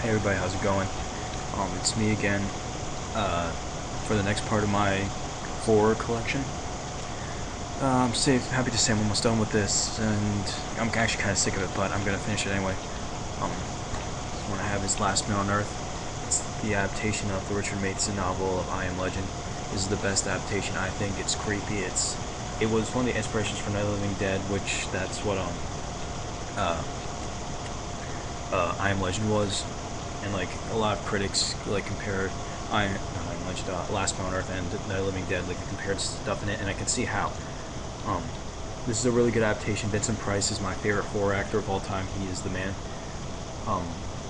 Hey everybody, how's it going? It's me again for the next part of my horror collection. Happy to say I'm almost done with this, and I'm actually kind of sick of it, but I'm gonna finish it anyway. This one I have is Last Man on Earth. It's the adaptation of the Richard Matheson novel of I Am Legend. This is the best adaptation. I think it's creepy. It was one of the inspirations for Night of the Living Dead, which that's what uh, I Am Legend was, and like a lot of critics like compared Last Man on Earth and Night of the Living Dead, like they compared stuff in it, and I can see how. Um, this is a really good adaptation. Vincent Price is my favorite horror actor of all time. He is the man. Um,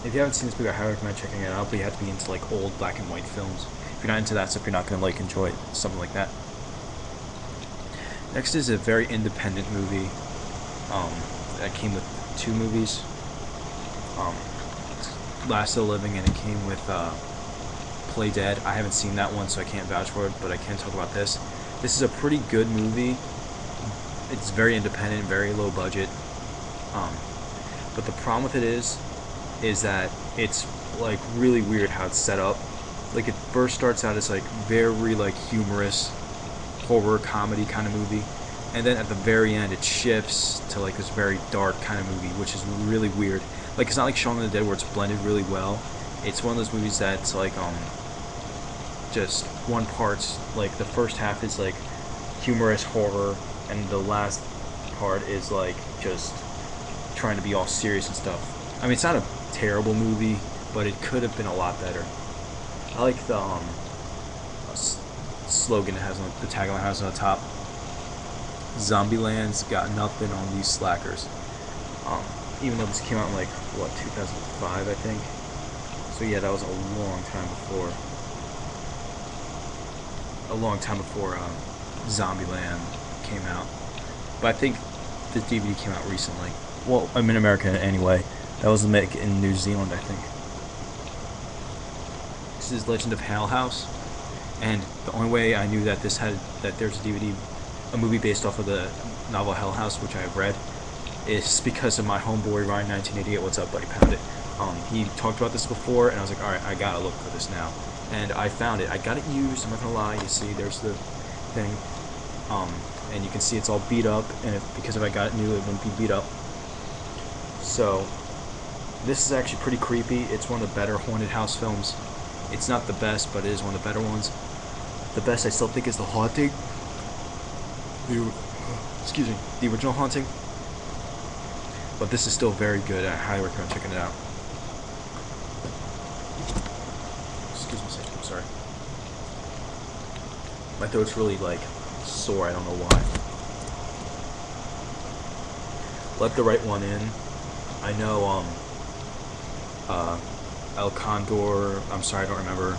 if you haven't seen this movie, I highly recommend checking it out. But you have to be into like old black and white films. If you're not into that stuff, you're not gonna like enjoy something like that. Next is a very independent movie that came with two movies. Um, Last of the Living, and it came with Play Dead. I haven't seen that one, so I can't vouch for it, but I can talk about this. This is a pretty good movie. It's very independent, very low budget. But the problem with it is that it's like really weird how it's set up. Like it first starts out as like very like humorous horror comedy kind of movie, and then at the very end it shifts to like this very dark kind of movie, which is really weird. Like it's not like Shaun of the Dead where it's blended really well. It's one of those movies that's like just one part's like the first half is like humorous horror, and the last part is like just trying to be all serious and stuff. I mean, it's not a terrible movie, but it could have been a lot better. I like the slogan it has on the tagline it has on the top. Zombieland's got nothing on these slackers. Even though this came out in like what 2005, I think. So yeah, that was a long time before. A long time before Zombieland came out. But I think the DVD came out recently. Well, I'm in America anyway. That was made in New Zealand, I think. This is Legend of Hal House, and the only way I knew that there's a DVD, a movie based off of the novel Hal House, which I have read, is because of my homeboy Ryan 1988. What's up, buddy? Pound it. He talked about this before, and I was like, all right, I gotta look for this now, and I found it. I got it used. I'm not gonna lie. You see, there's the thing, and you can see it's all beat up, and because if I got it new, it wouldn't be beat up. So this is actually pretty creepy. It's one of the better haunted house films. It's not the best, but it is one of the better ones. The best I still think is The Haunting. The original Haunting. But this is still very good. I highly recommend checking it out. Excuse me a second, I'm sorry. My throat's really like sore, I don't know why. Let the Right One In. I know Condor, I'm sorry I don't remember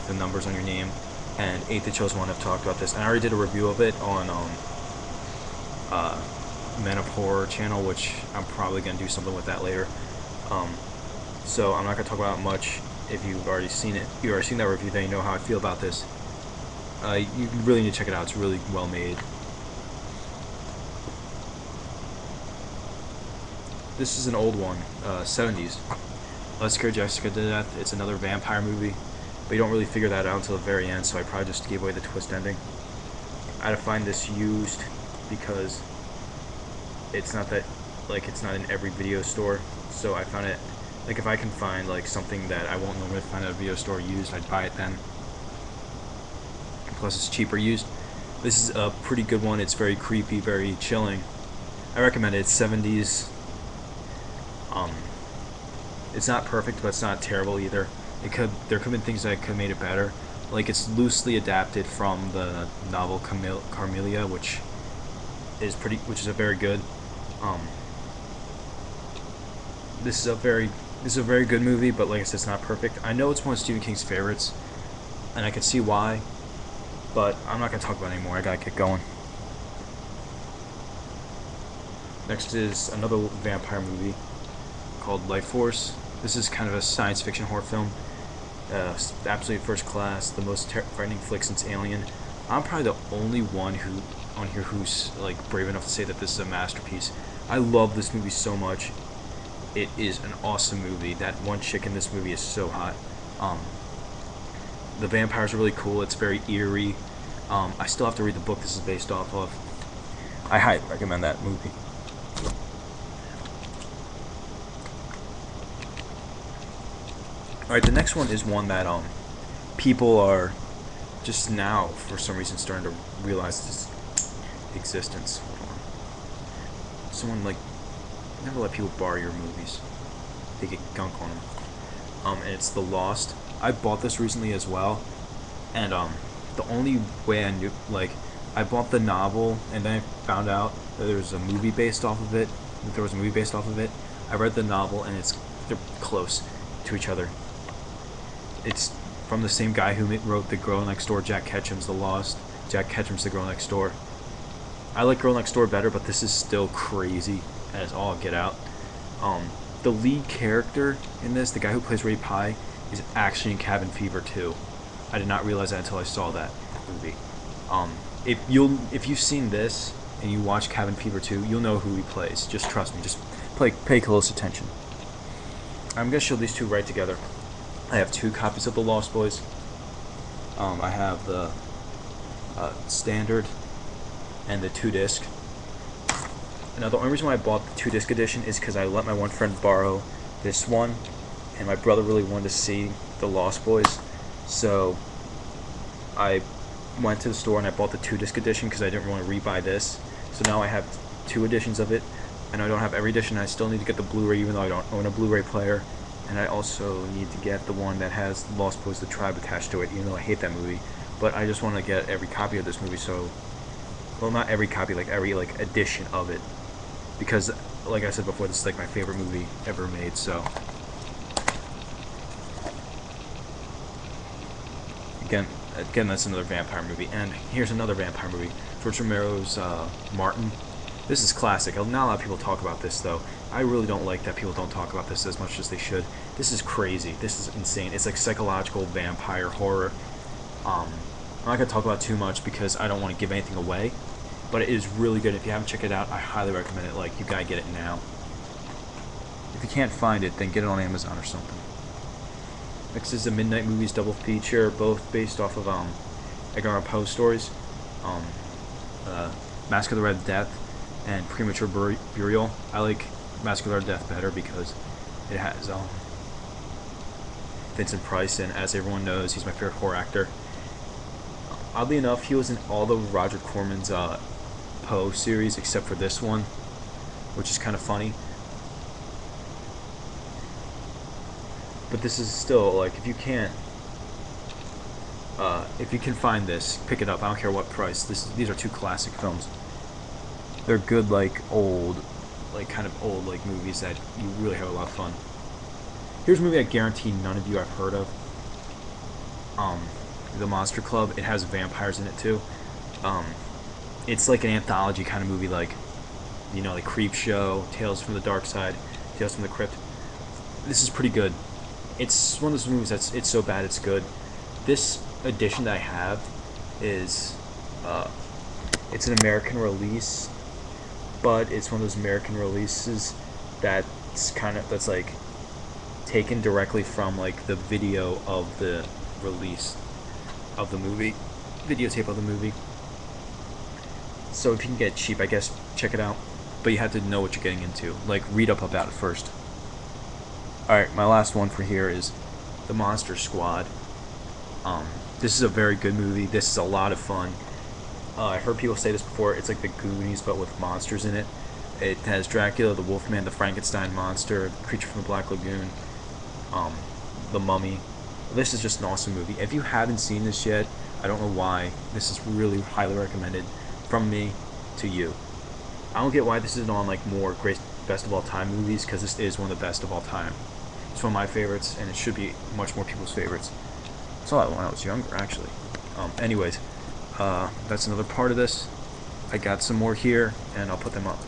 the numbers on your name, and 8 the Chosen One have talked about this, and I already did a review of it on Men of Horror channel, which I'm probably going to do something with that later. So I'm not going to talk about it much. If you've already seen it, you already seen that review, then you know how I feel about this. You really need to check it out. It's really well made. This is an old one, 70s. Let's Scare Jessica to Death. It's another vampire movie, but you don't really figure that out until the very end, so I probably just gave away the twist ending. I had to find this used because it's not that, like, it's not in every video store, so I found it, like, if I can find, like, something that I won't normally find at a video store used, I'd buy it then. Plus, it's cheaper used. This is a pretty good one. It's very creepy, very chilling. I recommend it. It's 70s. It's not perfect, but it's not terrible either. There could have been things that could have made it better. Like, it's loosely adapted from the novel Carmelia, which is a very good. This is a very good movie, but like I said, it's not perfect. I know it's one of Stephen King's favorites, and I can see why, but I'm not gonna talk about it anymore. I gotta get going. Next is another vampire movie called Life Force. This is kind of a science fiction horror film. Absolutely first class, the most frightening flick since Alien. I'm probably the only one on here who's like brave enough to say that this is a masterpiece. I love this movie so much. It is an awesome movie. That one chick in this movie is so hot. Um, the vampires are really cool. It's very eerie. I still have to read the book this is based off of. I highly recommend that movie. Alright, the next one is one that people are just now for some reason starting to realize its existence. Hold on. Someone like never let people borrow your movies. They get gunk on them. And it's The Lost. I bought this recently as well, and the only way I knew, like, I bought the novel and then I found out that there was a movie based off of it. That there was a movie based off of it. I read the novel and they're close to each other. It's from the same guy who wrote The Girl Next Door. Jack Ketchum's The Lost. Jack Ketchum's The Girl Next Door. I like Girl Next Door better, but this is still crazy as all get out. The lead character in this, the guy who plays Ray Pye, is actually in Cabin Fever 2. I did not realize that until I saw that movie. If you've seen this and you watch Cabin Fever 2, you'll know who he plays. Just trust me. Just pay close attention. I'm gonna show these two right together. I have 2 copies of The Lost Boys. I have the standard and the 2-disc. Now, the only reason why I bought the 2-disc edition is because I let my one friend borrow this one, and my brother really wanted to see The Lost Boys, so I went to the store and I bought the 2-disc edition because I didn't want to rebuy this. So now I have 2 editions of it, and I don't have every edition. I still need to get the Blu-ray, even though I don't own a Blu-ray player, and I also need to get the one that has Lost Boys: The Tribe attached to it, even though I hate that movie. But I just want to get every copy of this movie, so, well, not every copy, like every edition of it, because like I said before, this is like my favorite movie ever made. So again, that's another vampire movie. And here's another vampire movie, George Romero's Martin. This is classic. Not a lot of people talk about this, though. I really don't like that people don't talk about this as much as they should. This is crazy. This is insane. It's like psychological vampire horror. I'm not going to talk about too much because I don't want to give anything away, but it is really good. If you haven't checked it out, I highly recommend it. Like, you gotta get it now. If you can't find it, then get it on Amazon or something. Next is the Midnight Movies double feature, both based off of Edgar Allan Poe stories. Mask of the Red Death and Premature Burial. I like Mask of the Red Death better because it has Vincent Price, and as everyone knows, he's my favorite horror actor. Oddly enough, he was in all the Roger Corman's Poe series except for this one, which is kind of funny. But this is still, like, if you can find this, pick it up. I don't care what price. These are 2 classic films. They're good, like, kind of old movies that you really have a lot of fun. Here's a movie I guarantee none of you have heard of. The Monster Club. It has vampires in it too. It's like an anthology kind of movie, like, you know, like Creep Show, Tales from the Dark Side, Tales from the Crypt. This is pretty good. It's one of those movies that's it's so bad it's good. This edition that I have is it's an American release, but it's one of those American releases that's like taken directly from like the video of the release of the movie, videotape of the movie. So if you can get it cheap, I guess check it out. But you have to know what you're getting into. Like, read up about it first. Alright, my last one for here is The Monster Squad. This is a very good movie. This is a lot of fun. I've heard people say this before. It's like the Goonies, but with monsters in it. It has Dracula, the Wolfman, the Frankenstein monster, the Creature from the Black Lagoon, the Mummy. This is just an awesome movie. If you haven't seen this yet, I don't know why. This is really highly recommended from me to you. I don't get why this isn't on like more great best of all time movies, because this is one of the best of all time. It's one of my favorites, and it should be much more people's favorites. I saw that when I was younger, actually. Anyways, that's another part of this. I got some more here, and I'll put them up.